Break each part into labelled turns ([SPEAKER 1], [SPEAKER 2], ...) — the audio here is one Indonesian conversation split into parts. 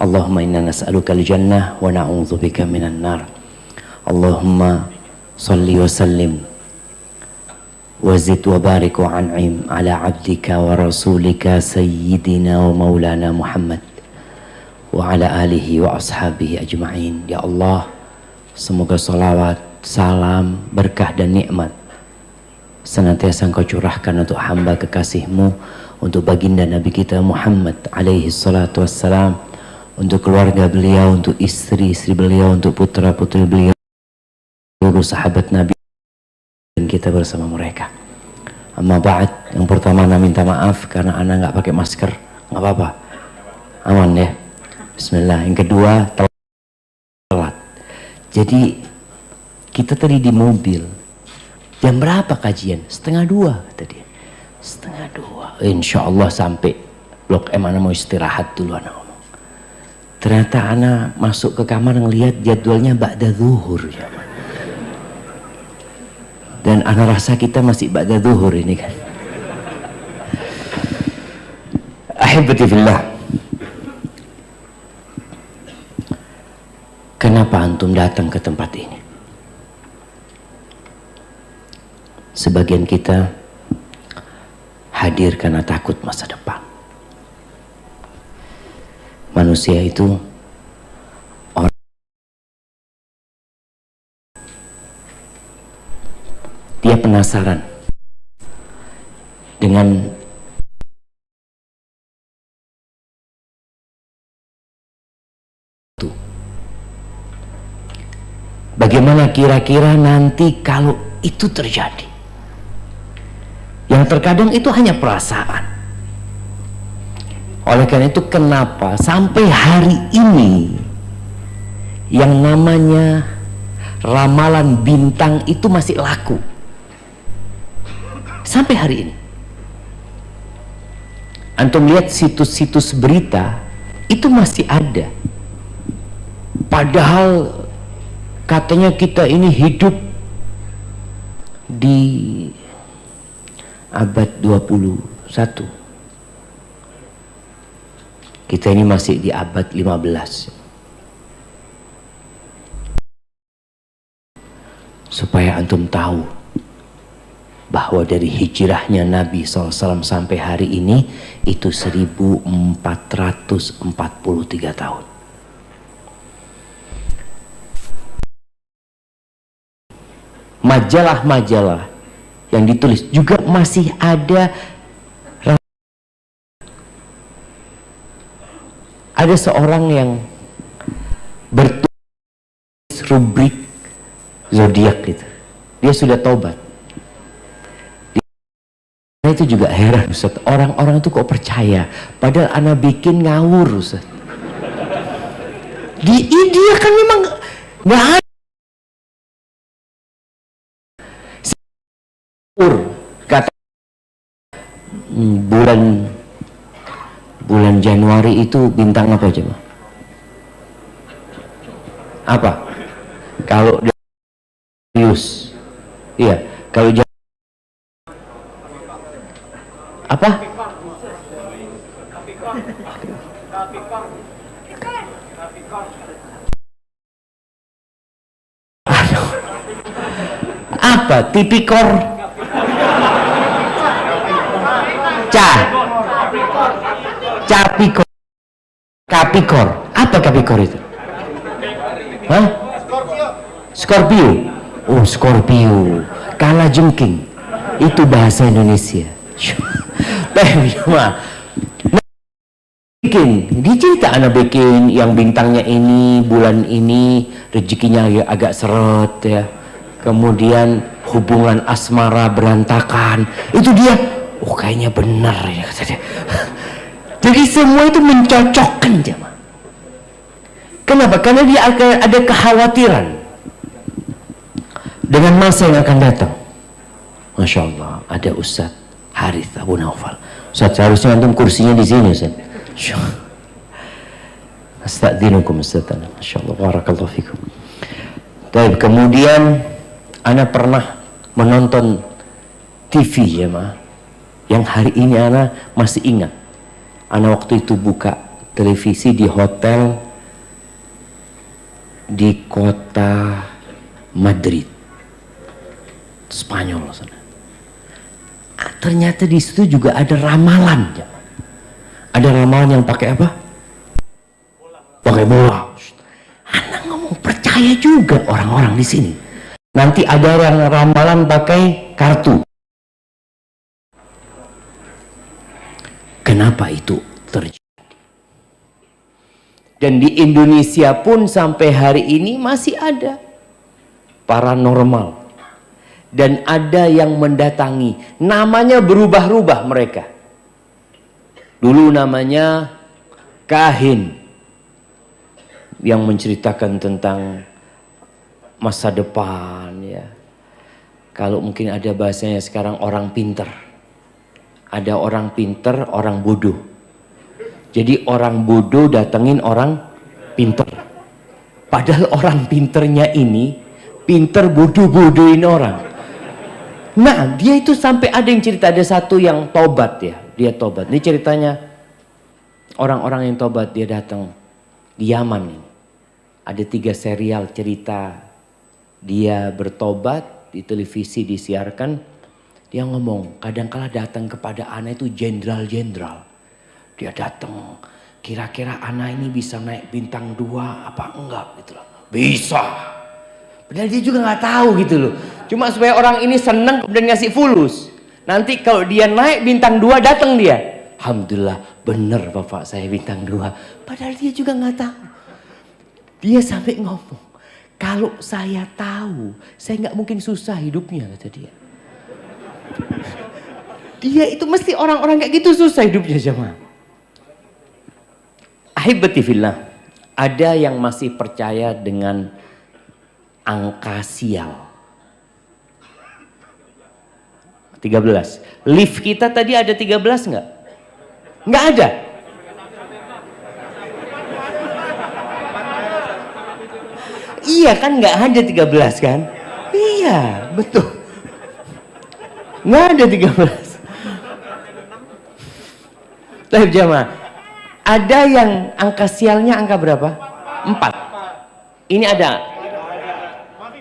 [SPEAKER 1] Allahumma inna nas'aluka al-jannah wa na'udzubika minan nar. Allahumma salli wa sallim wa zid wa barik wa an'im ala abdika wa rasulika sayyidina wa maulana Muhammad wa ala alihi wa ashabihi ajma'in. Ya Allah, semoga salawat, salam, berkah dan nikmat senantiasa Engkau curahkan untuk hamba kekasih-Mu, untuk baginda Nabi kita Muhammad alaihi salatu wassalam, untuk keluarga beliau, untuk istri-istri beliau, untuk putra-putri beliau, seluruh sahabat Nabi dan kita bersama mereka. Amma ba'd, yang pertama ana minta maaf karena ana nggak pakai masker. Nggak apa-apa, aman ya. Bismillah. Yang kedua, telat. Jadi kita tadi di mobil, jam berapa kajian? 1:30 kata dia. 1:30. Insya Allah sampai Blok M. Ana mau istirahat dulu, ana ngomong. Ternyata ana masuk ke kamar ngelihat jadwalnya ba'da zuhur ya. Dan ana rasa kita masih ba'da zuhur ini kan. Ahibati fillah, kenapa antum datang ke tempat ini? Sebagian kita hadir karena takut masa depan. Manusia itu dia penasaran dengan itu. Bagaimana kira-kira nanti kalau itu terjadi? Yang terkadang itu hanya perasaan. Oleh karena itu kenapa sampai hari ini yang namanya ramalan bintang itu masih laku? Sampai hari ini antum lihat situs-situs berita itu masih ada, padahal katanya kita ini hidup di abad 21, kita ini masih di abad 15. Supaya antum tahu bahwa dari hijrahnya Nabi SAW sampai hari ini itu 1443 tahun. Majalah-majalah yang ditulis juga masih ada. Ada seorang yang bertulis rubrik zodiak gitu, dia sudah taubat. Itu juga heran Ustaz, orang-orang itu kok percaya padahal ana bikin ngawur Ustaz. Dia kan memang nggak ada kata bulan Januari itu bintang apa coba? Apa? Kalau Aquarius, iya. Kalau apa? Apa? Tipikor? Capikor? Kapikor? Apa Kapikor itu? Hah? Scorpio. Oh, Scorpio. Kala jengking. Itu bahasa Indonesia. Dia cerita anak bikin yang bintangnya ini, bulan ini rezekinya agak seret ya. Kemudian hubungan asmara berantakan. Itu dia, oh kayaknya benar ya kata dia. Jadi semua itu mencocokkan jemaah. Kenapa? Karena dia akan ada kekhawatiran dengan masa yang akan datang. Masya Allah, ada Ustaz Harith Abu Naufal. Ustaz, seharusnya antum kursinya di sini Ustaz. Astagfirullahaladzim Ustaz. Masya Allah, barakallahu fikum. Baik, kemudian ana pernah menonton TV ya ma, yang hari ini ana masih ingat. Ana waktu itu buka televisi di hotel di kota Madrid, Spanyol sana. Ternyata di situ juga ada ramalan. Ada ramalan yang pakai apa? Pakai bola. Anak ngomong percaya juga orang-orang di sini. Nanti ada yang ramalan pakai kartu. Kenapa itu terjadi? Dan di Indonesia pun sampai hari ini masih ada paranormal. Dan ada yang mendatangi. Namanya berubah-ubah mereka. Dulu namanya kahin. Yang menceritakan tentang masa depan, ya. Kalau mungkin ada bahasanya sekarang orang pinter. Ada orang pinter, orang bodoh. Jadi orang bodoh datengin orang pinter. Padahal orang pinternya ini pinter bodoh-bodohin orang. Nah, dia itu sampai ada yang cerita, ada satu yang tobat ya. Dia tobat. Ini ceritanya orang-orang yang tobat, dia datang di Yaman ini. Ada 3 serial cerita dia bertobat, di televisi disiarkan. Dia ngomong, kadangkala datang kepada ana itu jenderal-jenderal. Dia datang, kira-kira ana ini bisa naik bintang 2 apa enggak gitu loh. Bisa. Padahal dia juga nggak tahu gitu loh. Cuma supaya orang ini seneng dan ngasih fulus. Nanti kalau dia naik bintang 2 datang dia. Alhamdulillah bener bapak saya bintang 2. Padahal dia juga nggak tahu. Dia sampai ngomong, kalau saya tahu, saya nggak mungkin susah hidupnya, kata dia. Dia itu mesti orang-orang kayak gitu susah hidupnya jemaah. Ahibati fillah, ada yang masih percaya dengan angka sial. 13. Lift kita tadi ada 13 nggak? Nggak ada. Iya kan, nggak ada 13 kan? Iya, betul. Nggak ada 13. Tapi jemaah, ada yang angka sialnya angka berapa? 4. Ini ada.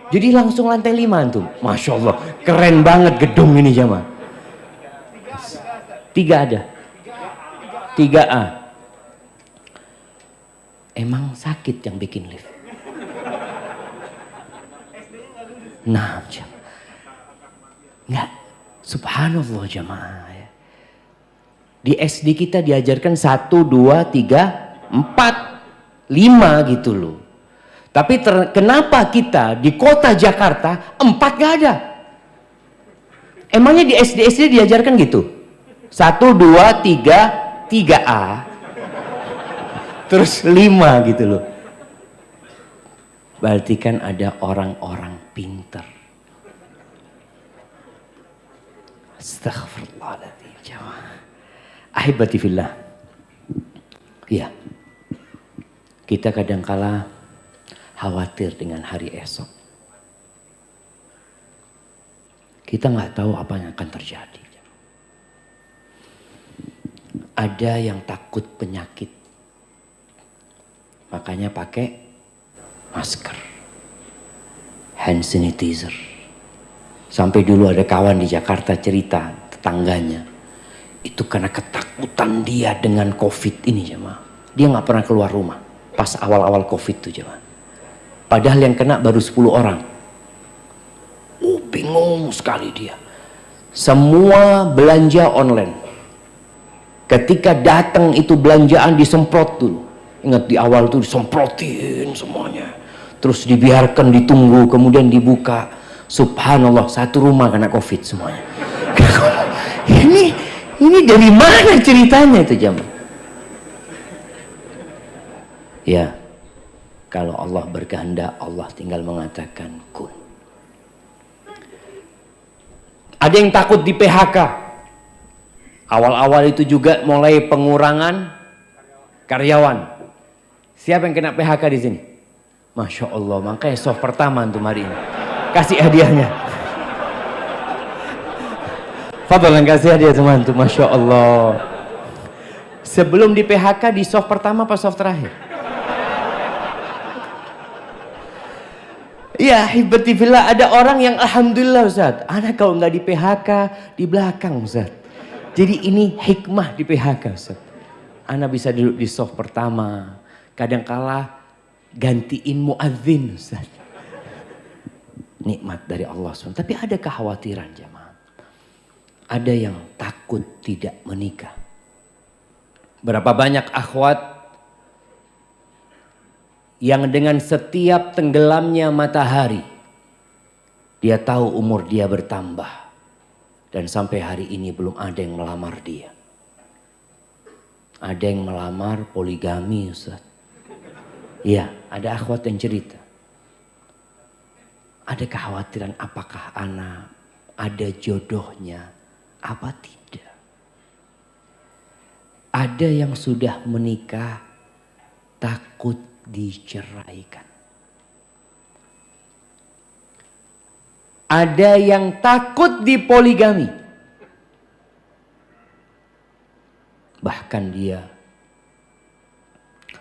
[SPEAKER 1] Jadi langsung lantai 5 tuh. Masya Allah, keren banget gedung ini jemaah. 3 ada. 3A. Emang sakit yang bikin lift? Nah, enggak. Subhanallah jemaah ya. Di SD kita diajarkan 1, 2, 3, 4, 5 gitu loh. Tapi kenapa kita di kota Jakarta 4 gak ada? Emangnya di SD diajarkan gitu? 1, 2, 3, 3A. Terus 5 gitu loh. Berarti kan ada orang-orang pinter. Astaghfirullahaladzim jamaah. Ahibati fillah. Ya. Kita kadangkala khawatir dengan hari esok. Kita nggak tahu apa yang akan terjadi. Ada yang takut penyakit. Makanya pakai masker. Hand sanitizer. Sampai dulu ada kawan di Jakarta cerita tetangganya. Itu karena ketakutan dia dengan COVID ini jemaah. Dia nggak pernah keluar rumah. Pas awal-awal COVID itu jemaah. Padahal yang kena baru 10 orang. Bingung sekali dia. Semua belanja online. Ketika datang itu belanjaan disemprot dulu. Ingat di awal tuh disemprotin semuanya. Terus dibiarkan ditunggu, kemudian dibuka. Subhanallah, satu rumah kena COVID semuanya. Ini dari mana ceritanya itu jemaah? Ya, kalau Allah berkehendak, Allah tinggal mengatakan kun. Ada yang takut di PHK. Awal-awal itu juga mulai pengurangan karyawan. Siapa yang kena PHK di sini? Masya Allah, makanya soft pertama untuk hari ini. Kasih hadiahnya. Fadlan kasih hadiah teman tuh, Masya Allah. Sebelum di PHK di soft pertama apa soft terakhir? Ya, hibatifillah, ada orang yang alhamdulillah Ustaz, anak kalau nggak di PHK di belakang Ustaz. Jadi ini hikmah di PHK Ustaz. Anak bisa duduk di soft pertama. Kadangkala gantiin muadzin Ustaz. Nikmat dari Allah SWT. Tapi ada kekhawatiran jemaah. Ada yang takut tidak menikah. Berapa banyak akhwat yang dengan setiap tenggelamnya matahari dia tahu umur dia bertambah dan sampai hari ini belum ada yang melamar dia. Ada yang melamar poligami Ustaz. Iya, ada akhwat yang cerita. Ada kekhawatiran apakah anak ada jodohnya apa tidak. Ada yang sudah menikah takut diceraikan. Ada yang takut dipoligami. Bahkan dia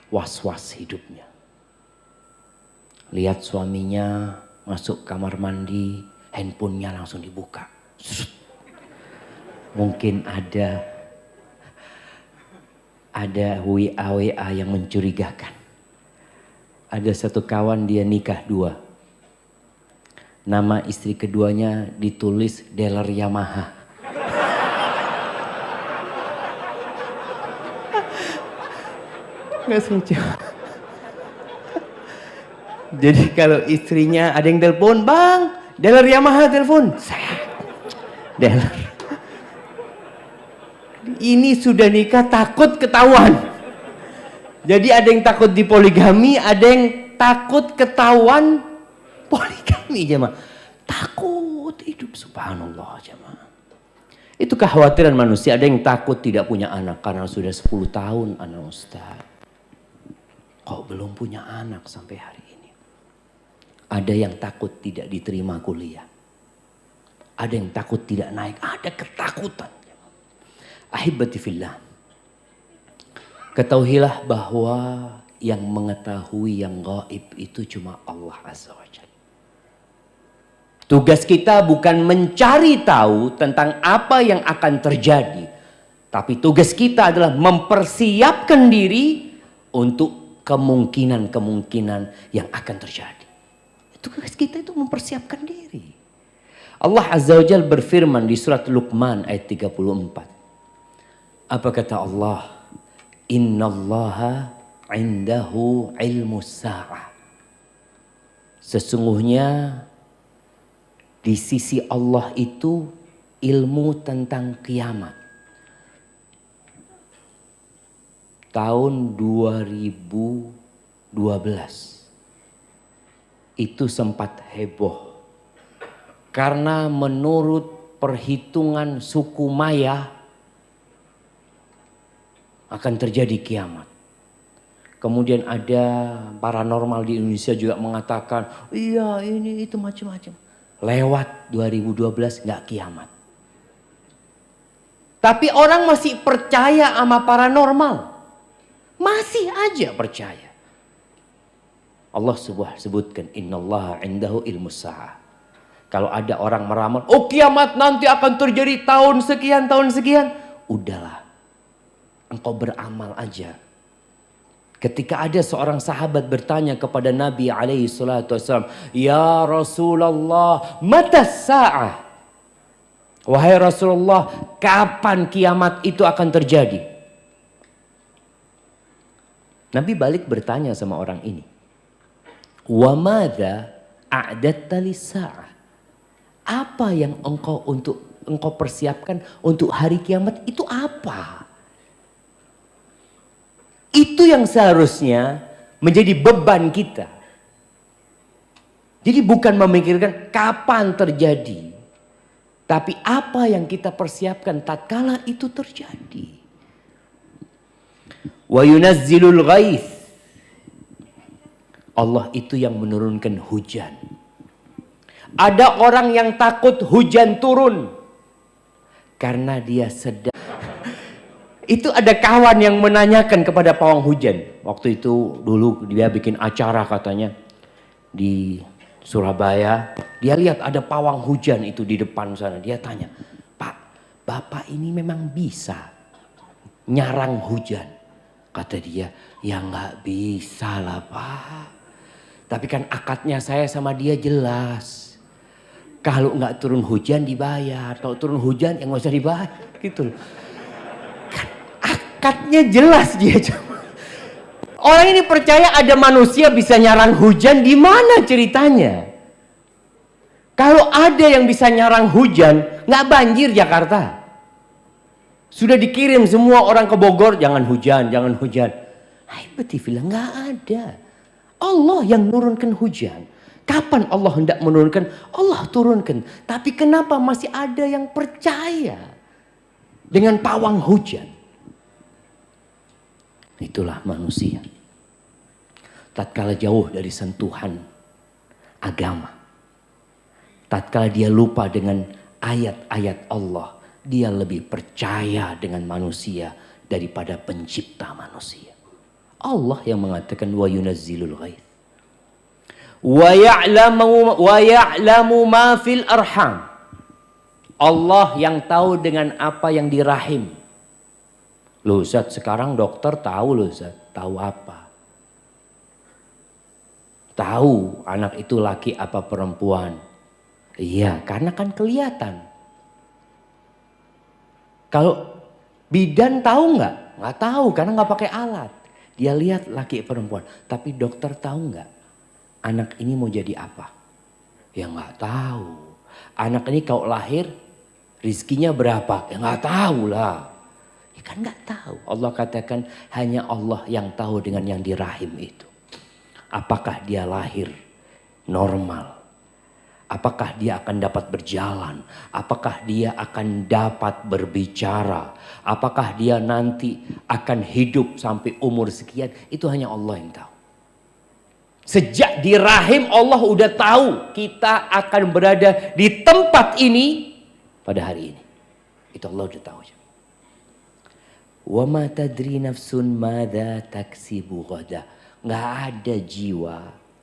[SPEAKER 1] was-was hidupnya. Lihat suaminya masuk kamar mandi, handphonenya langsung dibuka. Mungkin ada WA yang mencurigakan. Ada satu kawan dia nikah 2. Nama istri keduanya ditulis dealer Yamaha. Nggak lucu. Jadi kalau istrinya ada yang telepon, bang, dealer Yamaha telepon. Dealer. Ini sudah nikah takut ketahuan. Jadi ada yang takut dipoligami, ada yang takut ketahuan poligami jemaah. Takut hidup, subhanallah jemaah. Itu kekhawatiran manusia. Ada yang takut tidak punya anak karena sudah 10 tahun anak Ustaz. Kok belum punya anak sampai hari ini. Ada yang takut tidak diterima kuliah. Ada yang takut tidak naik. Ada ketakutan. Ahibati fillah. Ketahuilah bahwa yang mengetahui yang gaib itu cuma Allah Azza wa Jalla. Tugas kita bukan mencari tahu tentang apa yang akan terjadi. Tapi tugas kita adalah mempersiapkan diri untuk kemungkinan-kemungkinan yang akan terjadi. Tugas kita itu mempersiapkan diri. Allah Azza wa Jalla berfirman di surat Luqman ayat 34. Apa kata Allah? Innallaha indahu ilmu sa'ah. Sesungguhnya di sisi Allah itu ilmu tentang kiamat. Tahun 2012 itu sempat heboh. Karena menurut perhitungan suku Maya akan terjadi kiamat. Kemudian ada paranormal di Indonesia juga mengatakan, iya ini itu macam-macam. Lewat 2012 nggak kiamat. Tapi orang masih percaya sama paranormal. Masih aja percaya. Allah sebutkan, innallaha indahu ilmu sa'ah. Kalau ada orang meramal, oh kiamat nanti akan terjadi tahun sekian, udahlah. Engkau beramal aja. Ketika ada seorang sahabat bertanya kepada Nabi alaihi salatu wasallam, ya Rasulullah, mata sa'ah? Wahai Rasulullah, kapan kiamat itu akan terjadi? Nabi balik bertanya sama orang ini. Wa madza a'datta lis-sa'ah? Apa yang engkau persiapkan untuk hari kiamat itu apa? Itu yang seharusnya menjadi beban kita. Jadi bukan memikirkan kapan terjadi. Tapi apa yang kita persiapkan tatkala itu terjadi. Wa yunazzilul ghaith. Allah itu yang menurunkan hujan. Ada orang yang takut hujan turun. Karena dia sedang.
[SPEAKER 2] Itu ada kawan yang menanyakan kepada pawang hujan. Waktu itu dulu dia bikin acara katanya di Surabaya. Dia lihat ada pawang hujan itu di depan sana. Dia tanya, "Pak, Bapak ini memang bisa nyarang hujan?" Kata dia, "Ya nggak bisa lah Pak. Tapi kan akadnya saya sama dia jelas. Kalau nggak turun hujan dibayar. Kalau turun hujan ya nggak usah dibayar." Gitu loh. Kan akadnya jelas dia cuma. Orang ini percaya ada manusia bisa nyarang hujan, di mana ceritanya? Kalau ada yang bisa nyarang hujan, nggak banjir Jakarta. Sudah dikirim semua orang ke Bogor, jangan hujan, jangan hujan. Bilang nggak ada. Allah yang menurunkan hujan. Kapan Allah hendak menurunkan? Allah turunkan. Tapi kenapa masih ada yang percaya dengan pawang hujan? Itulah manusia. Tatkala jauh dari sentuhan agama. Tatkala dia lupa dengan ayat-ayat Allah. Dia lebih percaya dengan manusia daripada pencipta manusia. Allah yang mengatakan wa yunazzilul ghaith. Wa ya'lamu ma fil arham. Allah yang tahu dengan apa yang di rahim. Loh Ustaz, sekarang dokter tahu loh Ustaz. Tahu apa? Tahu anak itu laki apa perempuan. Iya, karena kan kelihatan. Kalau bidan tahu nggak? Nggak tahu karena nggak pakai alat. Dia lihat laki perempuan. Tapi dokter tahu nggak? Anak ini mau jadi apa? Ya nggak tahu. Anak ini kalau lahir rizkinya berapa? Ya nggak tahu lah. Ya kan nggak tahu. Allah katakan hanya Allah yang tahu dengan yang di rahim itu. Apakah dia lahir normal? Apakah dia akan dapat berjalan? Apakah dia akan dapat berbicara? Apakah dia nanti akan hidup sampai umur sekian? Itu hanya Allah yang tahu. Sejak di rahim Allah udah tahu kita akan berada di tempat ini pada hari ini. Itu Allah udah tahu. Wa ma tadri nafsun madza taksibu ghada. Nggak ada jiwa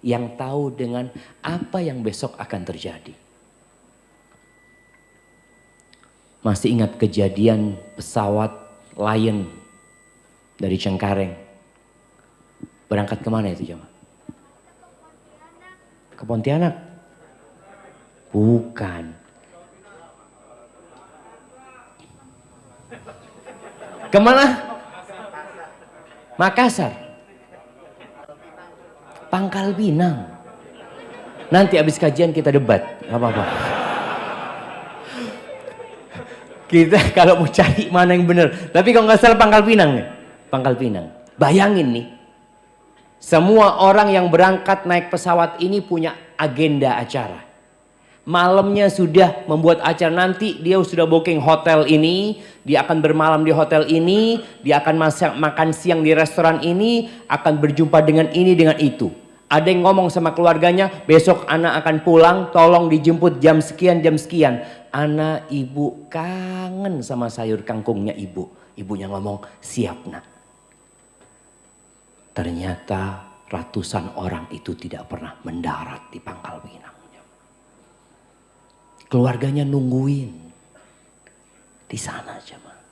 [SPEAKER 2] yang tahu dengan apa yang besok akan terjadi. Masih ingat kejadian pesawat Lion dari Cengkareng. Berangkat kemana itu jemaah? Ke Pontianak? Bukan. Kemana? Makassar. Pangkal Pinang. Nanti habis kajian kita debat, nggak apa-apa. Kita kalau mau cari mana yang benar. Tapi kalau nggak salah Pangkal Pinang nih. Pangkal Pinang. Bayangin nih. Semua orang yang berangkat naik pesawat ini punya agenda acara. Malamnya sudah membuat acara, nanti dia sudah booking hotel ini, dia akan bermalam di hotel ini, dia akan makan siang di restoran ini, akan berjumpa dengan ini dengan itu. Ada yang ngomong sama keluarganya, besok anak akan pulang, tolong dijemput jam sekian, jam sekian. Anak ibu kangen sama sayur kangkungnya ibu. Ibunya ngomong, siap nak. Ternyata ratusan orang itu tidak pernah mendarat di Pangkal Pinang. Keluarganya nungguin di sana jemaah.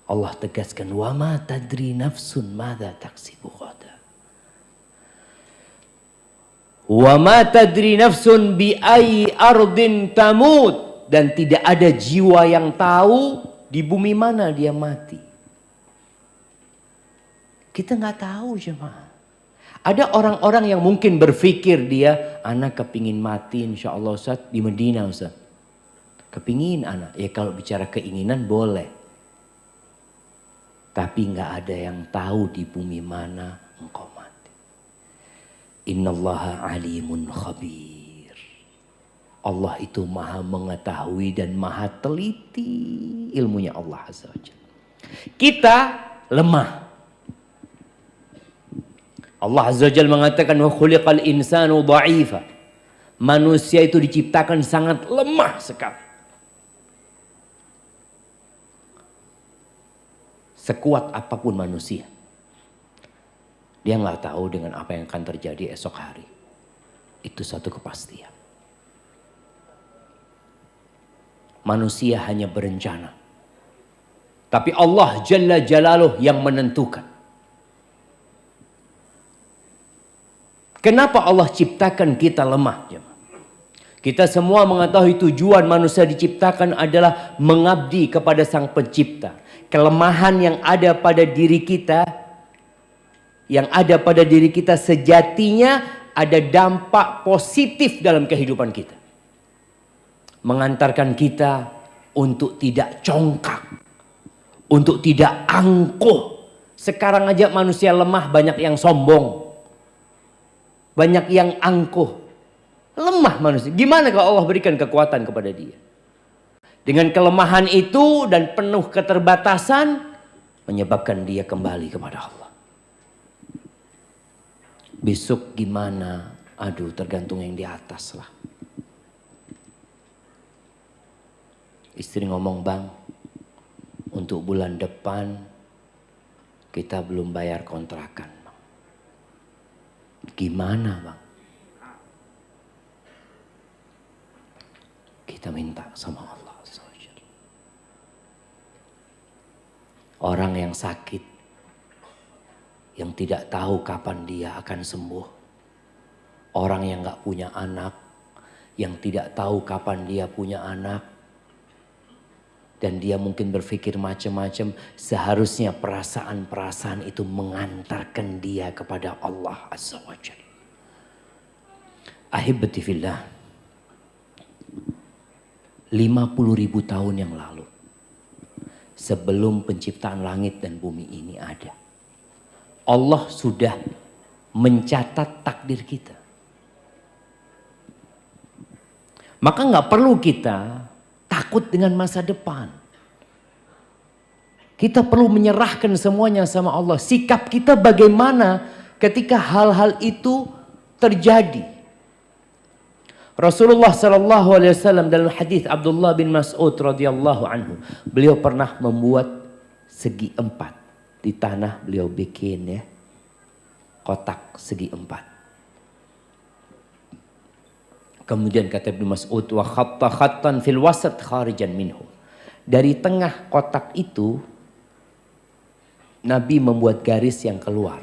[SPEAKER 2] Allah tegaskan wa ma tadri nafsun madza taksibu ghada. Wa ma tadri nafsun bi ayyi ardin tamut, dan tidak ada jiwa yang tahu di bumi mana dia mati. Kita nggak tahu jemaah. Ada orang-orang yang mungkin berpikir dia, anak kepingin mati insya Allah Ustaz di Medina Ustaz. Kepingin anak, ya kalau bicara keinginan boleh. Tapi nggak ada yang tahu di bumi mana engkau mati. Innallaha alimun khabir. Allah itu maha mengetahui dan maha teliti ilmunya Allah Azza wa Jalla. Kita lemah. Allah Azza wa Jalla mengatakan wa khuliqal insanu dha'ifa. Manusia itu diciptakan sangat lemah sekali. sekuat apapun manusia, dia nggak tahu dengan apa yang akan terjadi esok hari. Itu satu kepastian. Manusia hanya berencana. Tapi Allah Jalla Jalaluh yang menentukan. Kenapa Allah ciptakan kita lemah? Kita semua mengetahui tujuan manusia diciptakan adalah mengabdi kepada Sang Pencipta. Kelemahan yang ada pada diri kita, sejatinya ada dampak positif dalam kehidupan kita. Mengantarkan kita untuk tidak congkak, untuk tidak angkuh. Sekarang aja manusia lemah, banyak yang sombong, banyak yang angkuh. Lemah manusia. Gimana kalau Allah berikan kekuatan kepada dia? Dengan kelemahan itu dan penuh keterbatasan, menyebabkan dia kembali kepada Allah. Besok gimana? Aduh, tergantung yang di atas lah. Istri ngomong, bang, untuk bulan depan kita belum bayar kontrakan. Gimana, bang? Kita minta sama Allah. Orang yang sakit, yang tidak tahu kapan dia akan sembuh. Orang yang gak punya anak, yang tidak tahu kapan dia punya anak. Dan dia mungkin berpikir macam-macam. Seharusnya perasaan-perasaan itu mengantarkan dia kepada Allah Azza wa Jalla. Ahibati fillah. 50.000 tahun yang lalu, sebelum penciptaan langit dan bumi ini ada, Allah sudah mencatat takdir kita. Maka nggak perlu kita takut dengan masa depan. Kita perlu menyerahkan semuanya sama Allah. Sikap kita bagaimana ketika hal-hal itu terjadi? Rasulullah sallallahu alaihi wasallam dalam hadis Abdullah bin Mas'ud radhiyallahu anhu, beliau pernah membuat segi 4 di tanah. Beliau bikin ya kotak segi 4. Kemudian kata Ibnu Mas'ud, wa khatta khattan fil wasat kharijan minhu. Dari tengah kotak itu Nabi membuat garis yang keluar.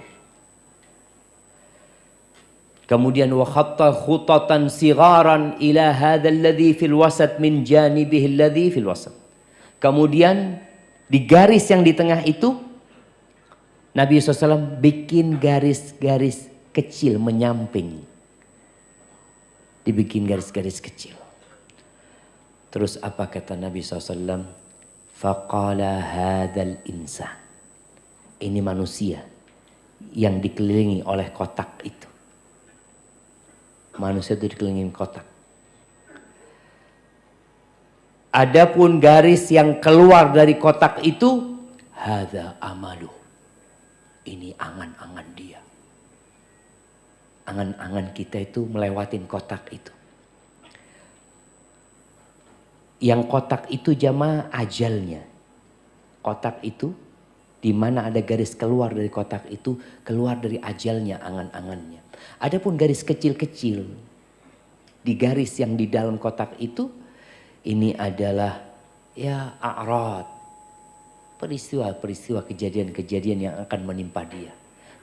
[SPEAKER 2] Kemudian wa khatta khutatan sigharan ila hadzal ladzi fil wasat min janibihi alladzi fil wasat. Kemudian di garis yang di tengah itu Nabi SAW bikin garis-garis kecil menyamping. Dibikin garis-garis kecil. Terus apa kata Nabi SAW? Faqala hadzal insan. Ini manusia yang dikelilingi oleh kotak itu. Manusia itu dikelilingi kotak. Adapun garis yang keluar dari kotak itu, hadza amalu. Ini angan-angan dia. Angan-angan kita itu melewatin kotak itu. Yang kotak itu jamaah ajalnya. Kotak itu di mana ada garis keluar dari kotak itu, keluar dari ajalnya angan-angannya. Adapun garis kecil-kecil di garis yang di dalam kotak itu, ini adalah ya a'rad, peristiwa-peristiwa, kejadian-kejadian yang akan menimpa dia.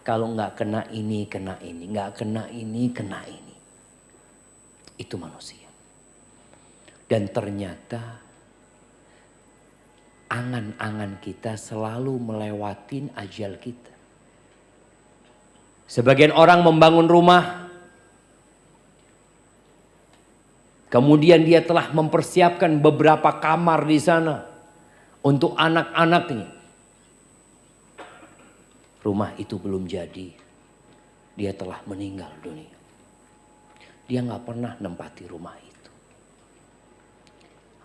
[SPEAKER 2] Kalau nggak kena ini, nggak kena ini, kena ini. Itu manusia. Dan ternyata angan-angan kita selalu melewatin ajal kita. Sebagian orang membangun rumah, kemudian dia telah mempersiapkan beberapa kamar di sana untuk anak-anaknya. Rumah itu belum jadi, dia telah meninggal dunia. Dia nggak pernah nempati rumah itu.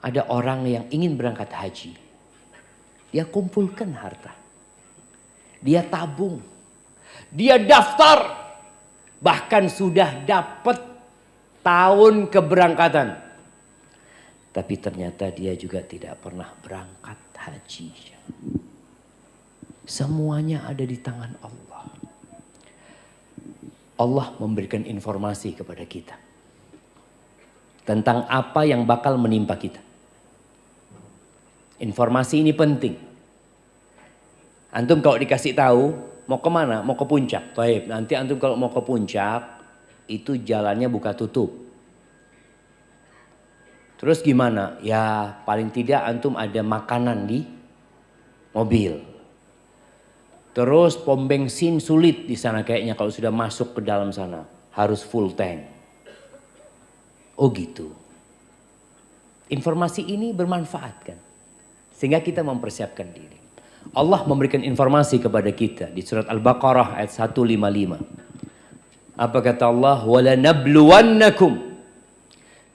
[SPEAKER 2] Ada orang yang ingin berangkat haji, dia kumpulkan harta, dia tabung. Dia daftar, bahkan sudah dapat tahun keberangkatan. Tapi ternyata dia juga tidak pernah berangkat haji. Semuanya ada di tangan Allah. Allah memberikan informasi kepada kita tentang apa yang bakal menimpa kita. Informasi ini penting. Antum kalau dikasih tahu mau kemana? Mau ke puncak. Baik, nanti antum kalau mau ke puncak itu jalannya buka tutup. Terus gimana? Ya paling tidak antum ada makanan di mobil. Terus pom bensin sulit di sana kayaknya kalau sudah masuk ke dalam sana. Harus full tank. Oh gitu. Informasi ini bermanfaat kan. Sehingga kita mempersiapkan diri. Allah memberikan informasi kepada kita di surat Al-Baqarah ayat 155. Apa kata Allah? وَلَنَبْلُوَنَّكُمْ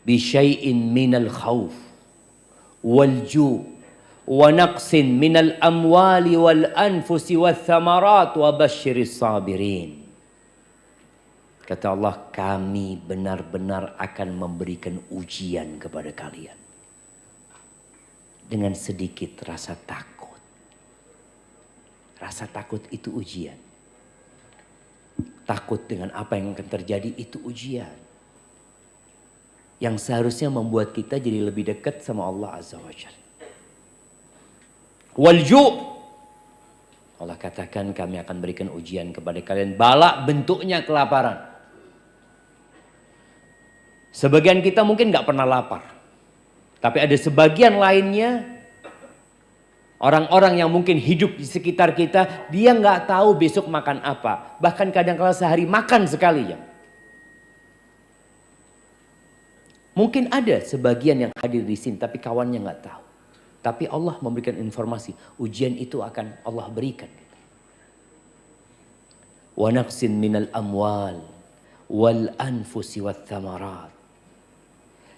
[SPEAKER 2] بِشَيْءٍ مِّنَ الْخَوْفِ وَالْجُوعِ وَنَقْصٍ مِّنَ الْأَمْوَالِ وَالْأَنْفُسِ وَالثَّمَرَاتِ وَبَشِّرِ الصَّابِرِينَ. Kata Allah, kami benar-benar akan memberikan ujian kepada kalian. Dengan sedikit rasa takut. Rasa takut itu ujian. Takut dengan apa yang akan terjadi itu ujian. Yang seharusnya membuat kita jadi lebih dekat sama Allah Azza wa Jalla. Walju'. Allah katakan kami akan berikan ujian kepada kalian. Bala bentuknya kelaparan. Sebagian kita mungkin gak pernah lapar. Tapi ada sebagian lainnya. Orang-orang yang mungkin hidup di sekitar kita. Dia gak tahu besok makan apa. Bahkan kadang-kadang sehari makan sekali ya. Mungkin ada sebagian yang hadir di sini tapi kawannya nggak tahu. Tapi Allah memberikan informasi, ujian itu akan Allah berikan. Wa naqsin minal amwal wal anfusi wath thamarat.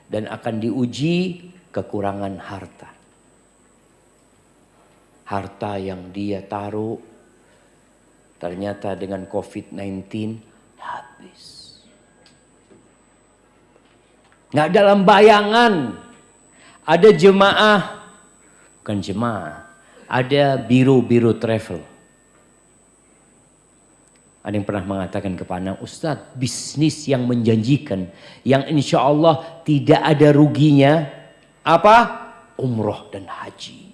[SPEAKER 2] Dan akan diuji kekurangan harta. Harta yang dia taruh ternyata dengan COVID-19 habis. Nggak dalam bayangan. Ada jemaah. Bukan jemaah. Ada biro-biro travel. Ada yang pernah mengatakan kepada Ustadz. Bisnis yang menjanjikan. Yang insya Allah tidak ada ruginya. Apa? Umroh dan haji.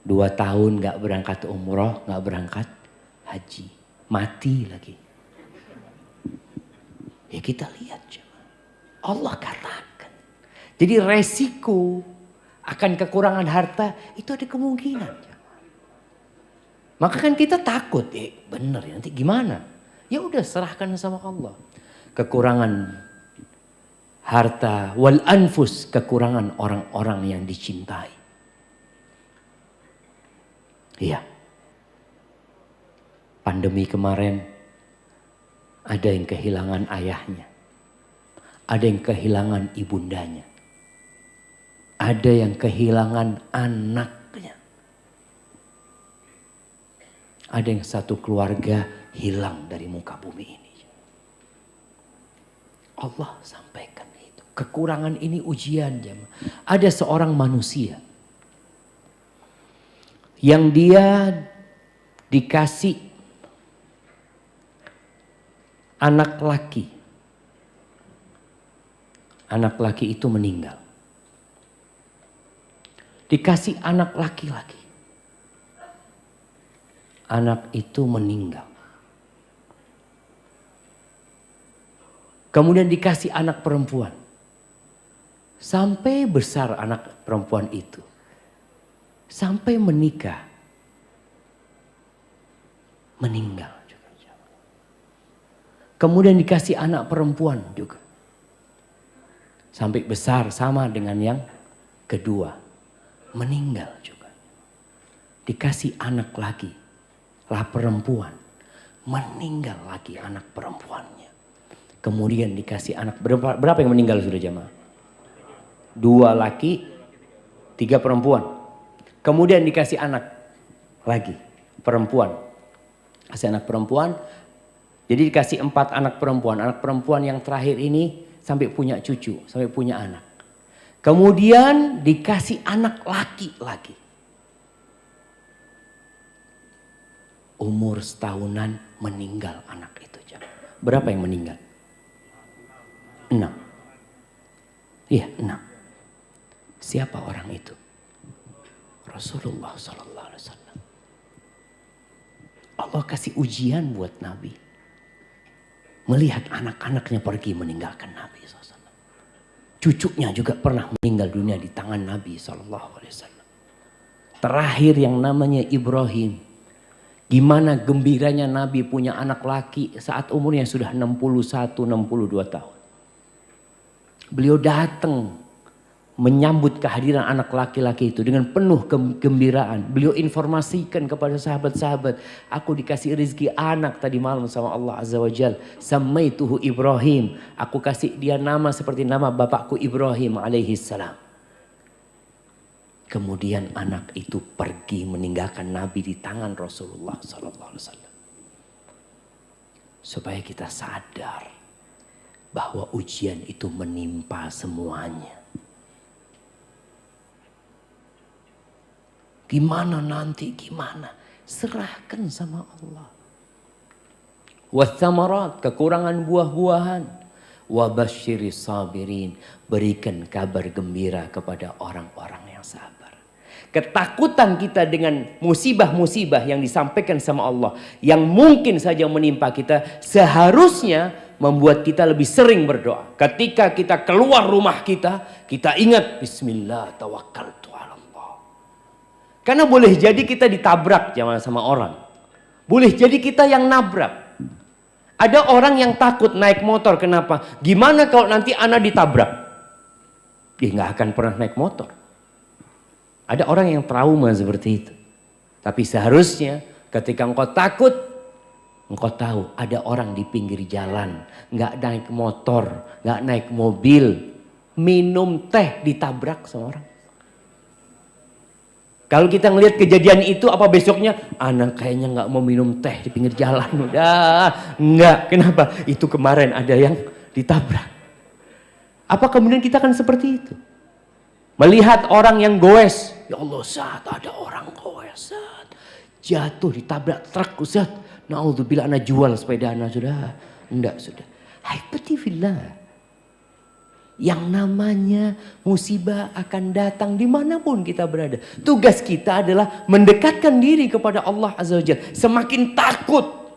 [SPEAKER 2] 2 tahun nggak berangkat umroh. Nggak berangkat haji. Mati lagi. Ya kita lihat jemaah. Allah katakan. Jadi resiko akan kekurangan harta itu ada kemungkinan. Jemaah. Maka kan kita takut. Bener ya nanti gimana? Ya udah serahkan sama Allah. Kekurangan harta wal anfus. Kekurangan orang-orang yang dicintai. Iya. Pandemi kemarin. Ada yang kehilangan ayahnya. Ada yang kehilangan ibundanya. Ada yang kehilangan anaknya. Ada yang satu keluarga hilang dari muka bumi ini. Allah sampaikan itu. Kekurangan ini ujian. Ada seorang manusia. Yang dia dikasih anak laki. Anak laki itu meninggal. Dikasih anak laki-laki. Anak itu meninggal. Kemudian dikasih anak perempuan. Sampai besar anak perempuan itu. Sampai menikah. Meninggal. Kemudian dikasih anak perempuan juga. Sampai besar sama dengan yang kedua. Meninggal juga. Dikasih anak lagi. Lah perempuan. Meninggal lagi anak perempuannya. Kemudian dikasih anak. Berapa yang meninggal sudah jemaah? 2 laki. 3 perempuan. Kemudian dikasih anak lagi. Perempuan. Kasih anak perempuan. Jadi dikasih 4 anak perempuan. Anak perempuan yang terakhir ini sampai punya cucu, sampai punya anak. Kemudian dikasih anak laki lagi. Umur setahunan meninggal anak itu. Berapa yang meninggal? 6. Iya, 6. Siapa orang itu? Rasulullah Sallallahu Alaihi Wasallam. Allah kasih ujian buat Nabi. Melihat anak-anaknya pergi meninggalkan Nabi SAW. Cucunya juga pernah meninggal dunia di tangan Nabi SAW. Terakhir yang namanya Ibrahim. Gimana gembiranya Nabi punya anak laki saat umurnya sudah 61-62 tahun. Beliau datang menyambut kehadiran anak laki-laki itu dengan penuh kegembiraan. Beliau informasikan kepada sahabat-sahabat, aku dikasih rezeki anak tadi malam sama Allah Azza wa Jal. Samaituhu Ibrahim. Aku kasih dia nama seperti nama bapakku Ibrahim alaihi salam. Kemudian anak itu pergi meninggalkan Nabi di tangan Rasulullah sallallahu alaihi wasallam. Supaya kita sadar bahwa ujian itu menimpa semuanya. Gimana nanti, gimana? Serahkan sama Allah. Wathamarat, kekurangan buah-buahan. Wabasyiris sabirin, berikan kabar gembira kepada orang-orang yang sabar. Ketakutan kita dengan musibah-musibah yang disampaikan sama Allah, yang mungkin saja menimpa kita, seharusnya membuat kita lebih sering berdoa. Ketika kita keluar rumah kita ingat Bismillah tawakkaltu ala Allah. Karena boleh jadi kita ditabrak jangan sama orang. Boleh jadi kita yang nabrak. Ada orang yang takut naik motor, kenapa? Gimana kalau nanti anak ditabrak? Dia nggak akan pernah naik motor. Ada orang yang trauma seperti itu. Tapi seharusnya ketika engkau takut, engkau tahu ada orang di pinggir jalan, nggak naik motor, nggak naik mobil, minum teh ditabrak sama orang. Kalau kita ngelihat kejadian itu, apa besoknya? Anak kayaknya nggak mau minum teh di pinggir jalan. Udah, nggak. Kenapa? Itu kemarin ada yang ditabrak. Apa kemudian kita akan seperti itu? Melihat orang yang goes. Ya Allah, Ustaz, ada orang goes, Ustaz. Jatuh ditabrak truk, Ustaz. Na'udzubillah, anak jual sepeda anak sudah. Enggak, sudah. Haibati-fillah. Yang namanya musibah akan datang dimanapun kita berada. Tugas kita adalah mendekatkan diri kepada Allah Azza wa Jal. Semakin takut.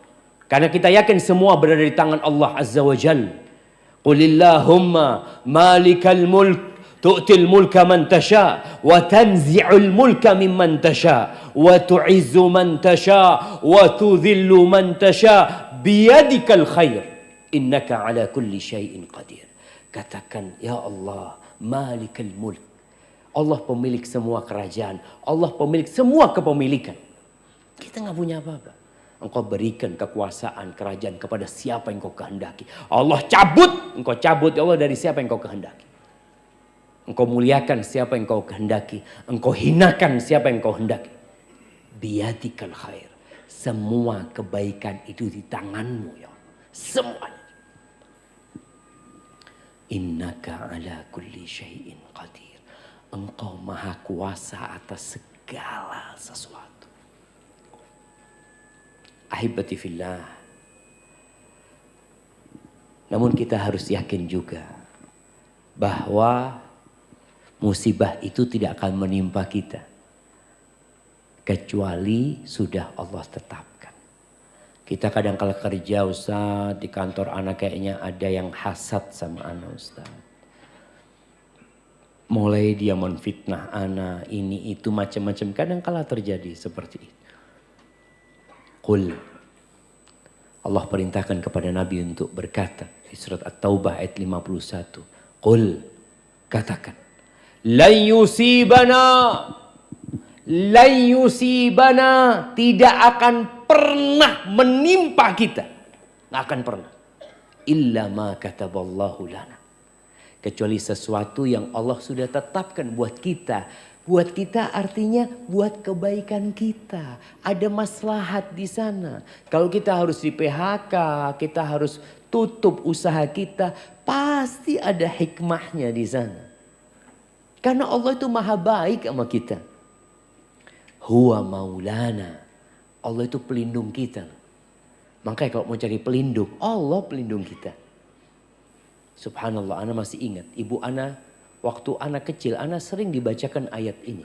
[SPEAKER 2] Karena kita yakin semua berada di tangan Allah Azza wa Jal. Qulillahumma malikal mulk. Tu'til mulka man tasha. Wa tanzi'ul mulka mimman tasha. Wa tu'izzu man tasha. Wa tudhillu man tasha. Biyadikal khair. Innaka ala kulli syai'in qadir. Katakan, ya Allah, malikal mulk. Allah pemilik semua kerajaan. Allah pemilik semua kepemilikan. Kita nggak punya apa-apa. Engkau berikan kekuasaan kerajaan kepada siapa yang kau kehendaki. Allah cabut, engkau cabut ya Allah dari siapa yang kau kehendaki. Engkau muliakan siapa yang kau kehendaki. Engkau hinakan siapa yang kau hendaki. Biyadikal khair. Semua kebaikan itu di tanganmu ya Allah. Semuanya. Innaka ala kulli syai'in qadir. Engkau maha kuasa atas segala sesuatu. Ahibati fillah. Namun kita harus yakin juga bahwa musibah itu tidak akan menimpa kita. Kecuali sudah Allah tetapkan. Kita kadang kala kerja Ustaz, di kantor anak kayaknya ada yang hasad sama anak Ustaz. Mulai dia menfitnah anak, ini itu macam-macam. Kadang kala terjadi seperti itu. Qul. Allah perintahkan kepada Nabi untuk berkata di surat At-Taubah ayat 51. Qul. Katakan. Lan yusibana tidak akan pernah menimpa kita. Nggak akan pernah. Illa ma kataballahu lana. Kecuali sesuatu yang Allah sudah tetapkan buat kita. Buat kita artinya buat kebaikan kita. Ada maslahat di sana. Kalau kita harus di PHK, kita harus tutup usaha kita. Pasti ada hikmahnya di sana. Karena Allah itu maha baik sama kita. Huwa maulana. Allah itu pelindung kita. Makanya kalau mau cari pelindung, Allah pelindung kita. Subhanallah, ana masih ingat. Ibu ana, waktu ana kecil, ana sering dibacakan ayat ini.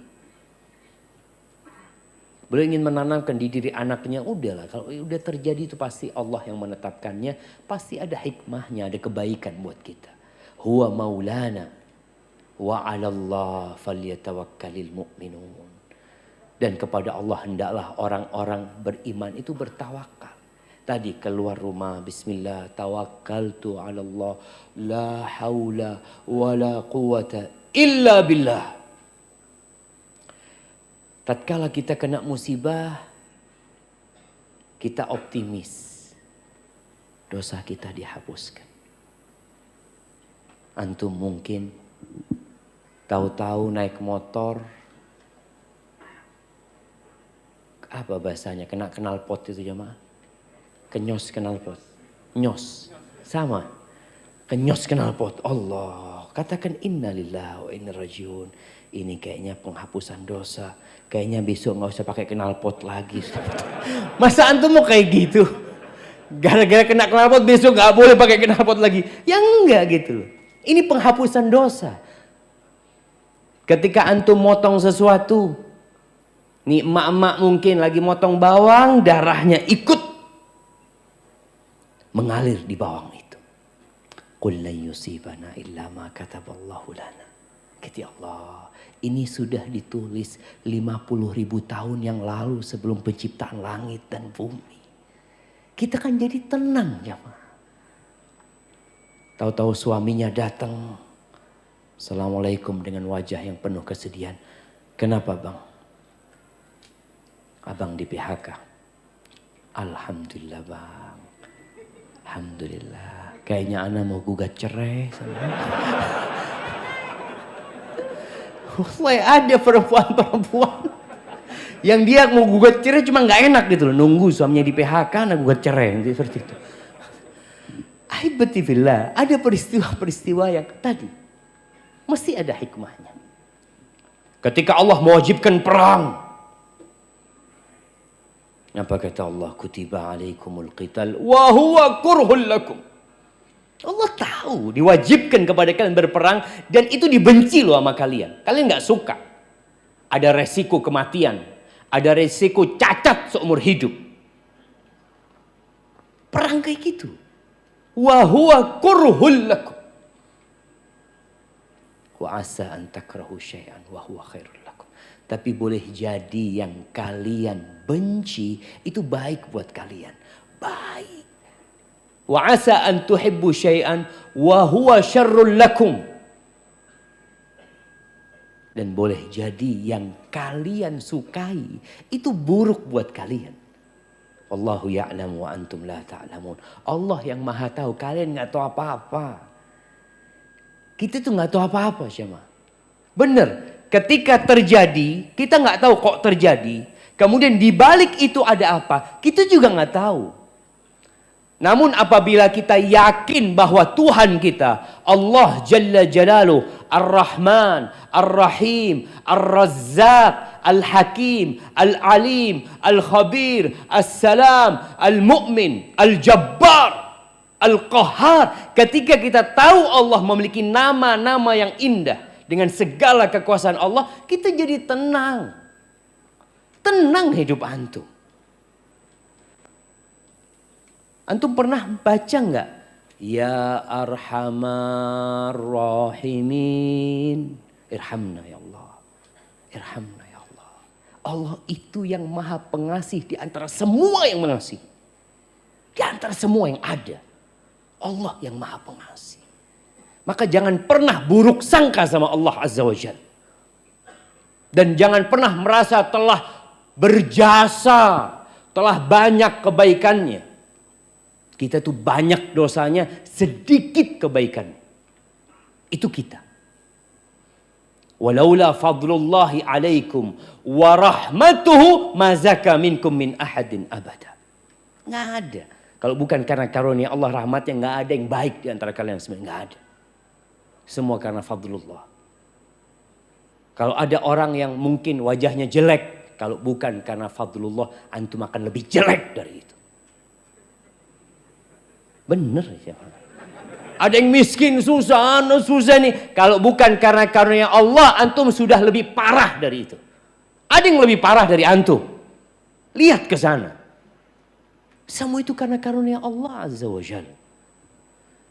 [SPEAKER 2] Beliau ingin menanamkan di diri anaknya, udahlah kalau udah terjadi itu pasti Allah yang menetapkannya. Pasti ada hikmahnya, ada kebaikan buat kita. Huwa maulana. Wa 'alallah falyatawakkalul mu'minun. Dan kepada Allah hendaklah orang-orang beriman itu bertawakal. Tadi keluar rumah, bismillah, tawakkaltu 'ala Allah, la haula wala quwata illa billah. Tatkala kita kena musibah, kita optimis. Dosa kita dihapuskan. Antum mungkin tahu-tahu naik motor, apa bahasanya, kena knalpot itu jemaah? Kenyos knalpot. Nyos. Sama. Kenyos knalpot. Allah. Katakan innalillahi wa inna rajiun. Ini kayaknya penghapusan dosa. Kayaknya besok gak usah pakai knalpot lagi. Masa antum mau kayak gitu? Gara-gara kena knalpot besok gak boleh pakai knalpot lagi. Ya enggak gitu loh. Ini penghapusan dosa. Ketika antum motong sesuatu. Nih emak-emak mungkin lagi motong bawang, darahnya ikut mengalir di bawang itu. Qul lan yusibana illa ma kataballahu lana. Kata Allah, ini sudah ditulis 50.000 tahun yang lalu sebelum penciptaan langit dan bumi. Kita kan jadi tenang jemaah. Tahu-tahu suaminya datang. Assalamualaikum dengan wajah yang penuh kesedihan. Kenapa bang? Abang di PHK. Alhamdulillah bang. Alhamdulillah. Kayaknya ana mau gugat cerai sama. Wah, ada perempuan-perempuan yang dia mau gugat cerai cuma nggak enak gitu loh. Nunggu suaminya di PHK, ana gugat cerai seperti itu. Aibatifillah, ada peristiwa-peristiwa yang tadi mesti ada hikmahnya. Ketika Allah mewajibkan perang, apa kata Allah? Kutiba alaikumul qital wa huwa kurhul lakum. Allah tahu diwajibkan kepada kalian berperang dan itu dibenci loh sama kalian. Kalian gak suka. Ada resiko kematian. Ada resiko cacat seumur hidup. Perang kayak gitu. Wa huwa kurhul lakum. Wa asa an takrahu syai'an wa huwa khairul lakum. Tapi boleh jadi yang kalian benci itu baik buat kalian. Baik. Wa asa an tuhibbu syai'an wa huwa syarrul lakum. Dan boleh jadi yang kalian sukai itu buruk buat kalian. Allahu ya'lamu wa antum la ta'lamun. Allah yang maha tahu, kalian gak tahu apa-apa. Kita tuh gak tahu apa-apa Syama. Bener, ketika terjadi, kita gak tahu kok terjadi. Kemudian di balik itu ada apa, kita juga gak tahu. Namun apabila kita yakin bahwa Tuhan kita, Allah Jalla Jalaluh, Ar-Rahman, Ar-Rahim, Ar-Razzaq, Al-Hakim, Al-Alim, Al-Khabir, As-Salam, Al-Mu'min, Al-Jabbar, Al-Qahhar. Ketika kita tahu Allah memiliki nama-nama yang indah dengan segala kekuasaan Allah, kita jadi tenang. Tenang hidup antum. Antum pernah baca enggak? Ya Arhamar Rahimin. Irhamna ya Allah. Irhamna ya Allah. Allah itu yang maha pengasih di antara semua yang mengasihi. Di antara semua yang ada. Allah yang maha pengasih. Maka jangan pernah buruk sangka sama Allah Azza wa Jalla. Dan jangan pernah merasa telah berjasa. Telah banyak kebaikannya. Kita tuh banyak dosanya, sedikit kebaikan. Itu kita. Walaula fadlullahi alaikum wa rahmatuhu ma zaka minkum min ahadin abada. Nggak ada. Kalau bukan karena karunia Allah rahmatnya, nggak ada yang baik di antara kalian semua. Nggak ada. Semua karena fadlullah. Kalau ada orang yang mungkin wajahnya jelek, kalau bukan karena fadlullah, antum akan lebih jelek dari itu. Bener ya. Ada yang miskin, susah nih. Kalau bukan karena karunia Allah, antum sudah lebih parah dari itu. Ada yang lebih parah dari antum. Lihat ke sana. Semua itu karena karunia Allah Azza wa Jalla.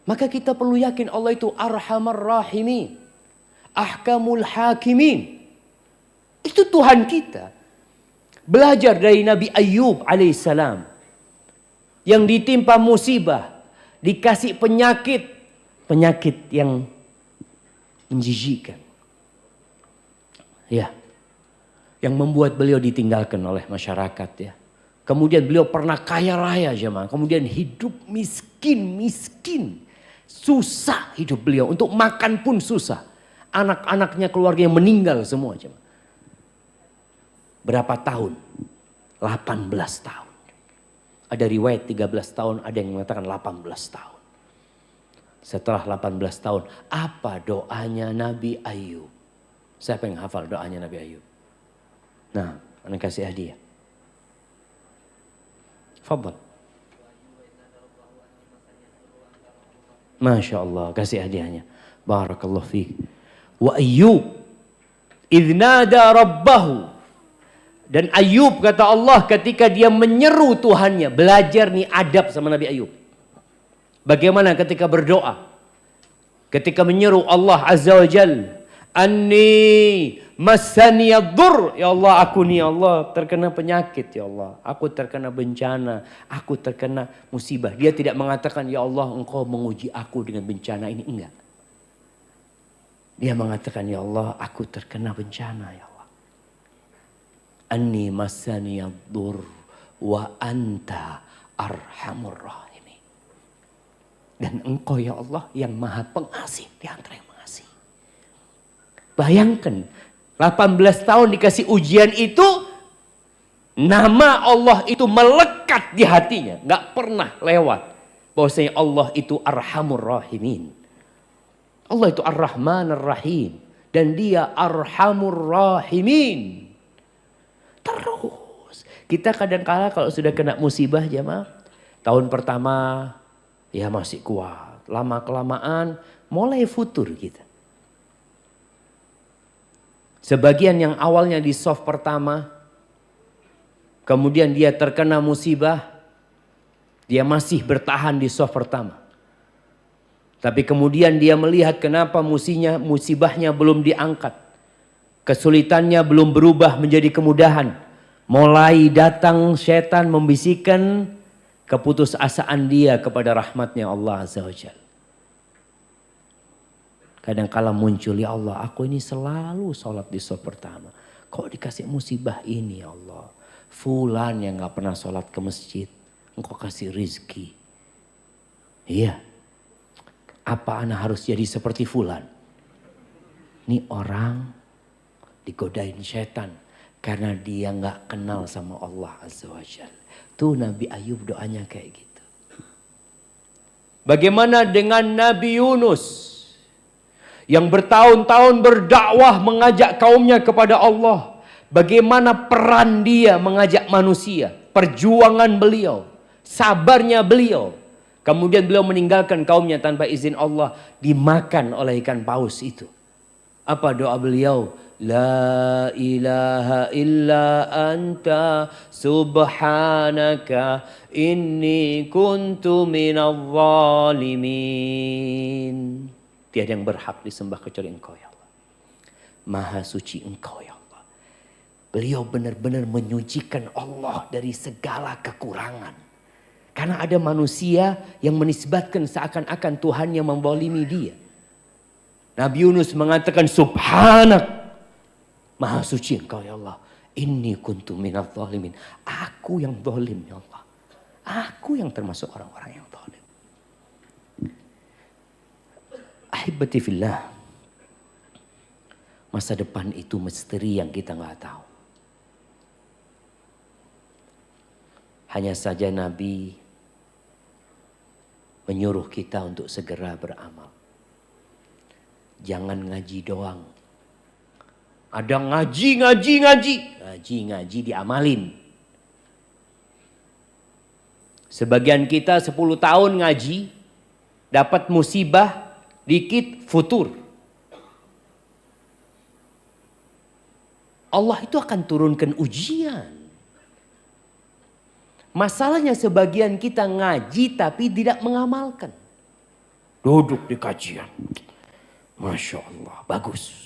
[SPEAKER 2] Maka kita perlu yakin Allah itu Arhamar Rahimin, Ahkamul Hakimin. Itu Tuhan kita. Belajar dari Nabi Ayub alaihissalam. Yang ditimpa musibah. Dikasih penyakit. Penyakit yang menjijikkan. Ya. Yang membuat beliau ditinggalkan oleh masyarakat ya. Kemudian beliau pernah kaya raya jemaah. Kemudian hidup miskin. Susah hidup beliau. Untuk makan pun susah. Anak-anaknya keluarganya meninggal semua jemaah. Berapa tahun? 18 tahun. Ada riwayat 13 tahun, ada yang mengatakan 18 tahun. Setelah 18 tahun, apa doanya Nabi Ayub? Siapa yang hafal doanya Nabi Ayub? Nah, anda kasih hadiah. Fadal. Masya Allah, kasih hadiahnya. Barakallahu fiik. Wa Ayub idnada rabbahu. Dan Ayub kata Allah ketika dia menyeru Tuhannya. Belajar nih adab sama Nabi Ayub. Bagaimana ketika berdoa. Ketika menyeru Allah Azza wa Jal. Anni massaniyaddur. Ya Allah, aku nih ya Allah terkena penyakit ya Allah. Aku terkena bencana. Aku terkena musibah. Dia tidak mengatakan ya Allah engkau menguji aku dengan bencana ini. Enggak. Dia mengatakan ya Allah aku terkena bencana ya Allah. Anni massaniyaddur wa anta arhamur rahimin. Dan engkau ya Allah yang maha pengasih di antara yang mengasihi. Bayangkan 18 tahun dikasih ujian itu, nama Allah itu melekat di hatinya. Gak pernah lewat. Bahwasanya Allah itu Arhamur Rahimin. Allah itu Ar-Rahman Ar-Rahim. Dan dia Arhamur Rahimin. Terus. Kita kadang-kala kalau sudah kena musibah jemaah. Tahun pertama ya masih kuat. Lama-kelamaan mulai futur kita. Sebagian yang awalnya di soft pertama, kemudian dia terkena musibah, dia masih bertahan di soft pertama. Tapi kemudian dia melihat kenapa musibahnya belum diangkat. Kesulitannya belum berubah menjadi kemudahan. Mulai datang setan membisikkan keputusasaan dia kepada rahmatnya Allah Azza wa Jalla. Kadang-kala muncul, ya Allah aku ini selalu sholat di sholat pertama. Kok dikasih musibah ini ya Allah. Fulan yang gak pernah sholat ke masjid. Engkau kasih rizki. Iya. Apa ana harus jadi seperti fulan? Ini orang digodain setan. Karena dia gak kenal sama Allah Azza wa Jalla. Tuh Nabi Ayub doanya kayak gitu. Bagaimana dengan Nabi Yunus? Yang bertahun-tahun berdakwah mengajak kaumnya kepada Allah. Bagaimana peran dia mengajak manusia. Perjuangan beliau. Sabarnya beliau. Kemudian beliau meninggalkan kaumnya tanpa izin Allah. Dimakan oleh ikan paus itu. Apa doa beliau? La ilaha illa anta subhanaka inni kuntu minadh zalimin. Tiada yang berhak disembah kecuali engkau ya Allah. Maha suci engkau ya Allah. Beliau benar-benar menyucikan Allah dari segala kekurangan. Karena ada manusia yang menisbatkan seakan-akan Tuhan yang membolimi dia. Nabi Yunus mengatakan subhanak. Maha suci engkau ya Allah. Inni kuntu minadh zalimin. Aku yang zalim ya Allah. Aku yang termasuk orang-orang yang zalim. Ahibati fillah. Masa depan itu misteri yang kita nggak tahu. Hanya saja Nabi menyuruh kita untuk segera beramal. Jangan ngaji doang. Ada ngaji diamalin. Sebagian kita 10 tahun ngaji, dapat musibah, dikit futur. Allah itu akan turunkan ujian. Masalahnya sebagian kita ngaji tapi tidak mengamalkan. Duduk di kajian. Masya Allah, bagus.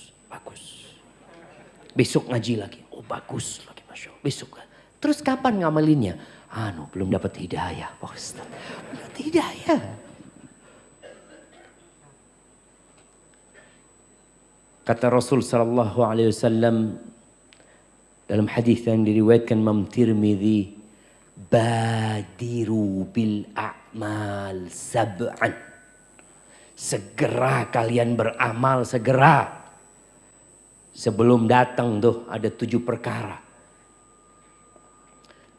[SPEAKER 2] Besok ngaji lagi, oh bagus lagi, Masya Allah. Besok. Terus kapan ngamalinnya? Belum dapat hidayah, Pak Ustaz. Belum dapat hidayah. Kata Rasul sallallahu alaihi wasallam dalam hadis yang diriwayatkan Imam Tirmidzi, badiru bil a'mal sab'an. Segera kalian beramal, segera. Sebelum datang tuh ada 7 perkara.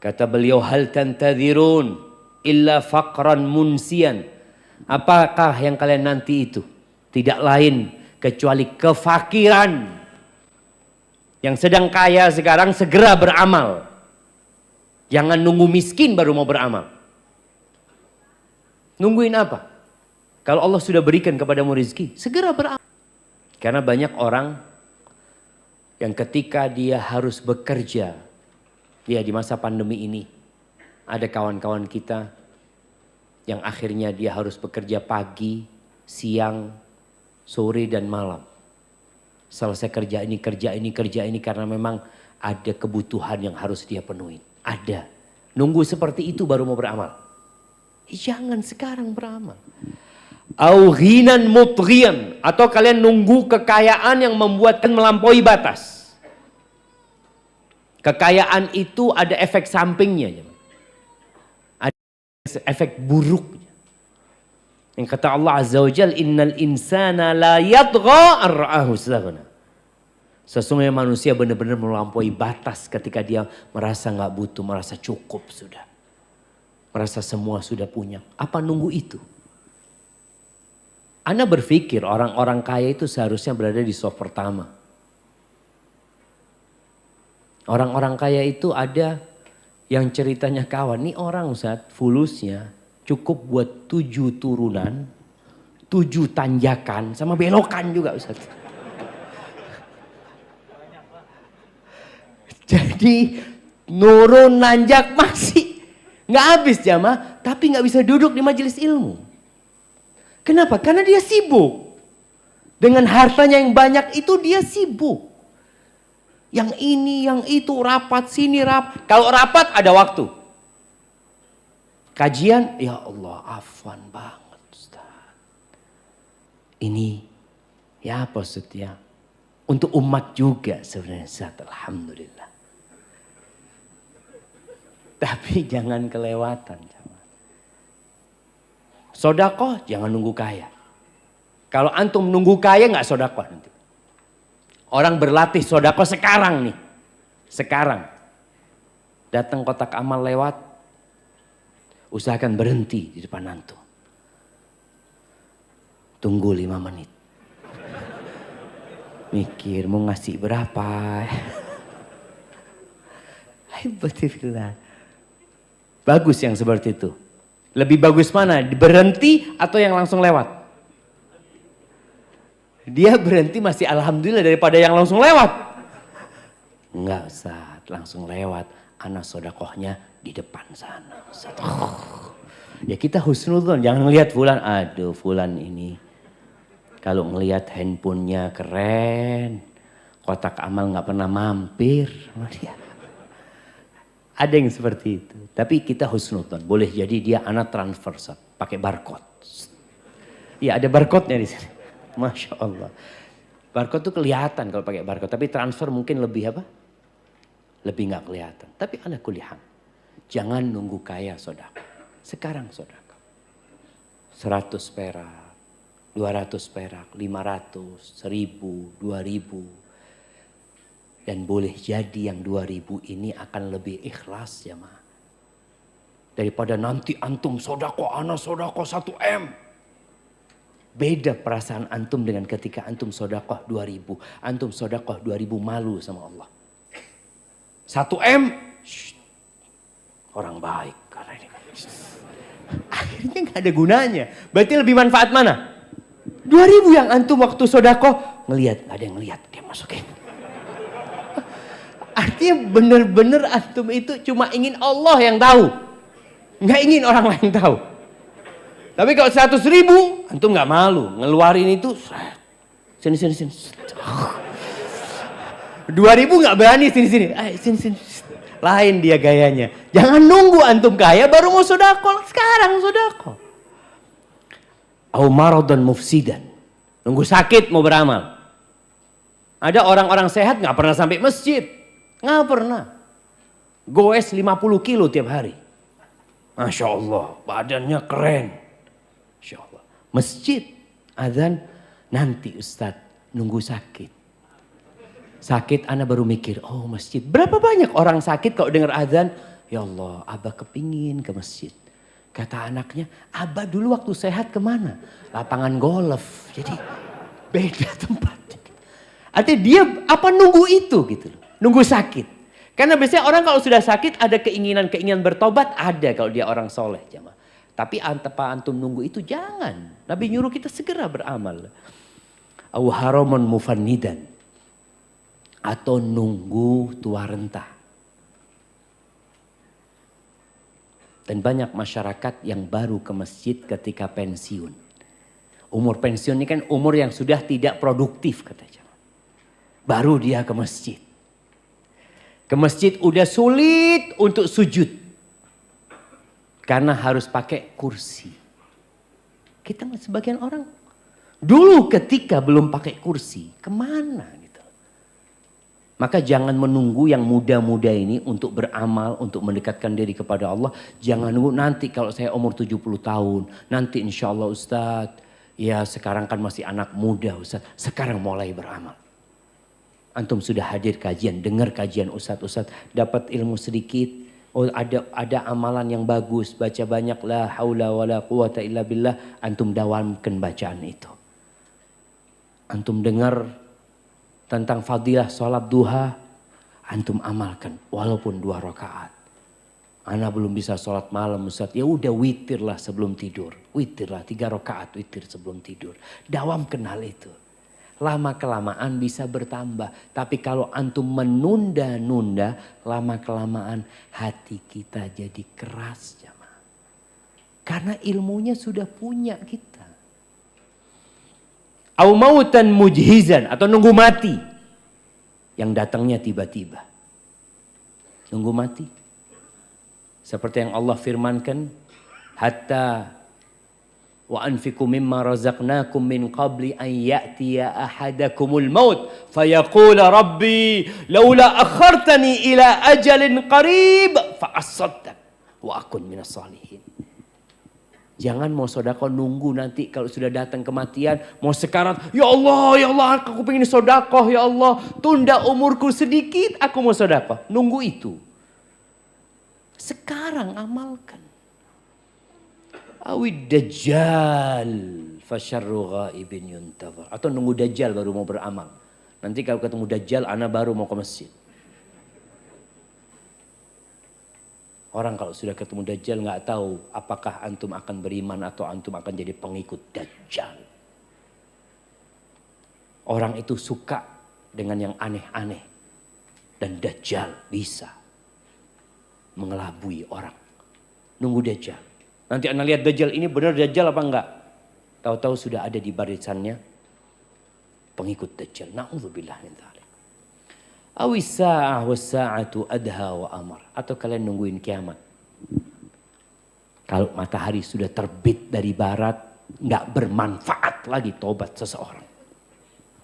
[SPEAKER 2] Kata beliau, hal tantadhirun illa faqran munsian. Apakah yang kalian nanti itu? Tidak lain kecuali kefakiran. Yang sedang kaya sekarang segera beramal. Jangan nunggu miskin baru mau beramal. Nungguin apa? Kalau Allah sudah berikan kepadamu rezeki, segera beramal. Karena banyak orang yang ketika dia harus bekerja, ya di masa pandemi ini, ada kawan-kawan kita yang akhirnya dia harus bekerja pagi, siang, sore dan malam. Selesai kerja ini karena memang ada kebutuhan yang harus dia penuhi. Ada. Nunggu seperti itu baru mau beramal. Jangan sekarang beramal. Au ghinan mutghiyan, atau kalian nunggu kekayaan yang membuatkan melampaui batas. Kekayaan itu ada efek sampingnya. Ada efek buruknya. Yang kata Allah Azza wa Jalla, innal insana la yatgha ar-ra'ahu istaghna. Sesungguhnya manusia benar-benar melampaui batas ketika dia merasa nggak butuh, merasa cukup sudah. Merasa semua sudah punya. Apa nunggu itu? Anda berpikir orang-orang kaya itu seharusnya berada di soft pertama. Orang-orang kaya itu ada yang ceritanya kawan. Nih orang Ustaz, fulusnya cukup buat 7 turunan, 7 tanjakan, sama belokan juga Ustaz. Jadi nurun nanjak masih nggak habis jamaah, tapi nggak bisa duduk di majelis ilmu. Kenapa? Karena dia sibuk. Dengan hartanya yang banyak itu dia sibuk. Yang ini, yang itu, rapat sini, rapat. Kalau rapat ada waktu. Kajian, ya Allah, afwan banget Ustaz. Ini, ya apa maksudnya? Untuk umat juga sebenarnya Ustaz, alhamdulillah. Tapi jangan kelewatan. Sodakoh jangan nunggu kaya. Kalau antum nunggu kaya nggak sodakoh nanti. Orang berlatih sodakoh sekarang nih. Sekarang. Datang kotak amal lewat. Usahakan berhenti di depan antum. Tunggu 5 menit. Mikir mau ngasih berapa. Alhamdulillah. Bagus yang seperti itu. Lebih bagus mana? Berhenti atau yang langsung lewat? Dia berhenti masih alhamdulillah daripada yang langsung lewat. Enggak Ustaz, langsung lewat. Anak sodakohnya di depan sana. Ya kita husnudzon, jangan lihat fulan. Aduh fulan ini. Kalau ngelihat handphonenya keren. Kotak amal gak pernah mampir sama dia. Ada yang seperti itu. Tapi kita husnudzon. Boleh jadi dia anak transfer pakai barcode. Iya ada barcode-nya di sini. Masya Allah. Barcode itu kelihatan kalau pakai barcode. Tapi transfer mungkin lebih apa? Lebih nggak kelihatan. Tapi ala kulihan. Jangan nunggu kaya sodako. Sekarang sodako. 100 perak. 200 perak. 500. 1000. 2000. Dan boleh jadi yang 2000 ini akan lebih ikhlas ya ma. Daripada nanti antum sodako, ana sodako 1 M. Beda perasaan antum dengan ketika antum sodakoh 2000. Antum sodakoh 2000 malu sama Allah. 1 M, orang baik. Karena ini. Akhirnya gak ada gunanya. Berarti lebih manfaat mana? 2000 yang antum waktu sodakoh. Ngelihat, gak ada yang ngelihat. Dia masukin. Artinya benar-benar antum itu cuma ingin Allah yang tahu. Gak ingin orang lain tahu. Tapi kalau 100.000, antum nggak malu ngeluarin itu. Sini. 2.000 nggak berani sini. Sini. Lain dia gayanya. Jangan nunggu antum kaya baru mau sedekah. Sekarang sedekah. Au maradan mufsidan. Nunggu sakit mau beramal. Ada orang-orang sehat nggak pernah sampai masjid. Nggak pernah. Goes 50 kilo tiap hari. Masya Allah, badannya keren. Masya Allah. Masjid, azan, nanti Ustadz nunggu sakit. Sakit anak baru mikir, oh masjid. Berapa banyak orang sakit kalau dengar azan? Ya Allah, Abah kepingin ke masjid. Kata anaknya, Abah dulu waktu sehat kemana? Lapangan golf. Jadi beda tempat. Artinya dia apa nunggu itu gitu loh. Nunggu sakit. Karena biasanya orang kalau sudah sakit ada keinginan bertobat. Ada kalau dia orang soleh jamaah. Tapi tanpa antum nunggu itu jangan. Nabi nyuruh kita segera beramal. Au haraman mufannidan. Atau nunggu tua renta. Dan banyak masyarakat yang baru ke masjid ketika pensiun. Umur pensiun ini kan umur yang sudah tidak produktif katanya. Baru dia ke masjid. Ke masjid udah sulit untuk sujud. Karena harus pakai kursi. Kita sebagian orang dulu ketika belum pakai kursi, kemana gitu. Maka jangan menunggu yang muda-muda ini untuk beramal, untuk mendekatkan diri kepada Allah. Jangan nunggu nanti kalau saya umur 70 tahun, nanti insya Allah Ustadz, ya sekarang kan masih anak muda Ustadz, sekarang mulai beramal. Antum sudah hadir kajian, dengar kajian Ustadz, dapat ilmu sedikit. Oh ada amalan yang bagus, baca banyak la haula wala quwata illa billah, antum dawamkan bacaan itu. Antum dengar tentang fadilah sholat duha, antum amalkan walaupun 2 rakaat. Ana belum bisa sholat malam Ustaz, ya udah witirlah sebelum tidur. Witirlah 3 rakaat witir sebelum tidur. Dawamkan hal itu. Lama-kelamaan bisa bertambah. Tapi kalau antum menunda-nunda, lama-kelamaan hati kita jadi keras jamaah. Karena ilmunya sudah punya kita. Au mautan mujhizan, atau nunggu mati. Yang datangnya tiba-tiba. Nunggu mati. Seperti yang Allah firmankan. Hatta wa anfiqu mimma razaqnakum min qabli an ya'tiya ahadakumul maut fayaqula rabbi laula akhartani ila ajalin qarib fa asaddaq wa akun minas salihin. Jangan mau sedekah nunggu nanti kalau sudah datang kematian mau sekarat, ya Allah aku pengen sedekah ya Allah, tunda umurku sedikit aku mau sedekah. Nunggu itu. Sekarang amalkan. Awid dajjal fasyarru ghaibin yuntazar. Atau nunggu dajjal baru mau beramal. Nanti kalau ketemu dajjal ana baru mau ke masjid. Orang kalau sudah ketemu dajjal nggak tahu apakah antum akan beriman atau antum akan jadi pengikut dajjal. Orang itu suka dengan yang aneh-aneh. Dan dajjal bisa mengelabui orang. Nunggu dajjal. Nanti anda lihat dajjal ini benar dajjal apa enggak? Tahu-tahu sudah ada di barisannya pengikut dajjal. Na'udzubillah min dzalik. Awis sa'ah was sa'atu adha wa amar. Atau kalian nungguin kiamat. Kalau matahari sudah terbit dari barat, enggak bermanfaat lagi tobat seseorang.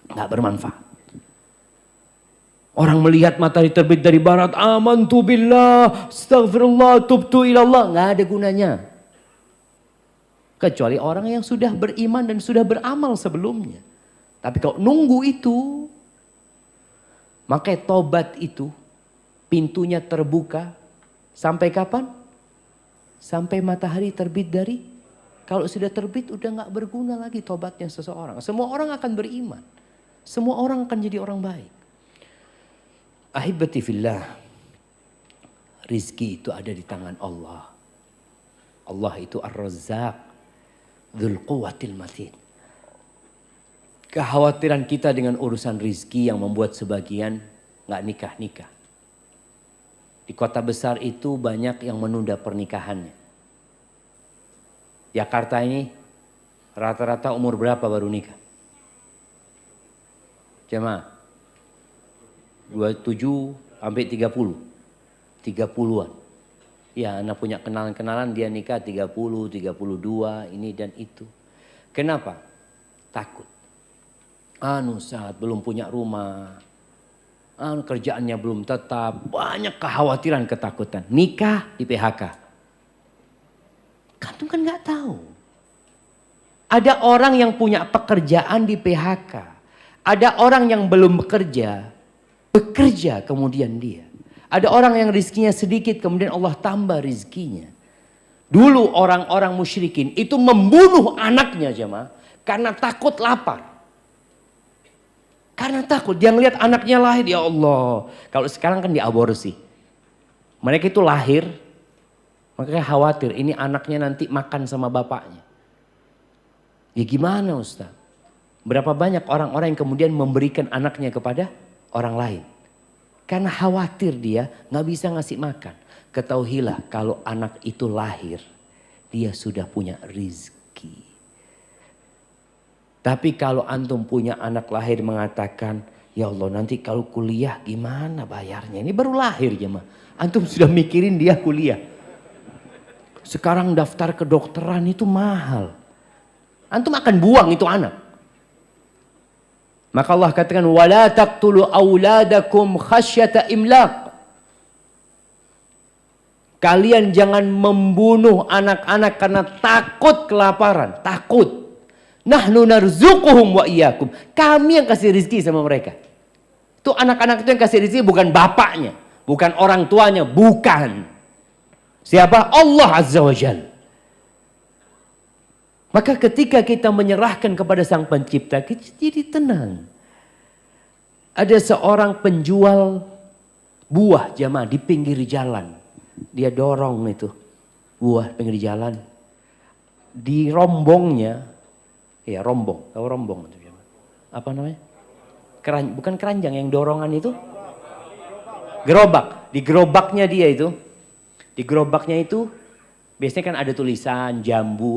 [SPEAKER 2] Enggak bermanfaat. Orang melihat matahari terbit dari barat, amantu billah, astaghfirullah, tubtu ilallah, enggak ada gunanya. Kecuali orang yang sudah beriman dan sudah beramal sebelumnya. Tapi kalau nunggu itu, maka tobat itu pintunya terbuka sampai kapan? Sampai matahari terbit dari Kalau sudah terbit udah nggak berguna lagi tobatnya seseorang. Semua orang akan beriman. Semua orang akan jadi orang baik. Ahibati fillah. Rizki itu ada di tangan Allah. Allah itu Ar-Razzaq. Dzul Quwwatil Matin. Kekhawatiran kita dengan urusan rizki yang membuat sebagian nggak nikah-nikah. Di kota besar itu banyak yang menunda pernikahannya. Jakarta ini rata-rata umur berapa baru nikah? Jemaah 27 sampai 30. 30-an. Ya, anak punya kenalan-kenalan dia nikah 30, 32, ini dan itu. Kenapa? Takut. Saat belum punya rumah. Kerjaannya belum tetap. Banyak kekhawatiran, ketakutan. Nikah di PHK. Kantum kan nggak tahu. Ada orang yang punya pekerjaan di PHK. Ada orang yang belum bekerja kemudian dia. Ada orang yang rizkinya sedikit kemudian Allah tambah rizkinya. Dulu orang-orang musyrikin itu membunuh anaknya jemaah karena takut lapar. Karena takut dia ngelihat anaknya lahir, ya Allah. Kalau sekarang kan diaborsi. Mereka itu lahir, makanya khawatir ini anaknya nanti makan sama bapaknya. Ya gimana Ustaz? Berapa banyak orang-orang yang kemudian memberikan anaknya kepada orang lain. Karena khawatir dia gak bisa ngasih makan. Ketahuilah kalau anak itu lahir, dia sudah punya rizki. Tapi kalau antum punya anak lahir mengatakan, ya Allah nanti kalau kuliah gimana bayarnya? Ini baru lahir jemaah. Antum sudah mikirin dia kuliah. Sekarang daftar kedokteran itu mahal. Antum akan buang itu anak. Maka Allah katakan, wala taqtulu auladakum khasyata imlaq. Kalian jangan membunuh anak-anak karena takut kelaparan, takut. Nahnu narzuquhum wa iyyakum. Kami yang kasih rezeki sama mereka. Itu anak-anak itu yang kasih rezeki bukan bapaknya, bukan orang tuanya, bukan. Siapa? Allah Azza wa Jalla. Maka ketika kita menyerahkan kepada Sang Pencipta, kita jadi tenang. Ada seorang penjual buah jamaah di pinggir jalan. Dia dorong itu buah pinggir jalan. Di rombongnya, ya rombong, tahu rombong itu apa namanya? Bukan keranjang yang dorongan itu? Gerobak. Di gerobaknya dia itu, di gerobaknya itu biasanya kan ada tulisan jambu.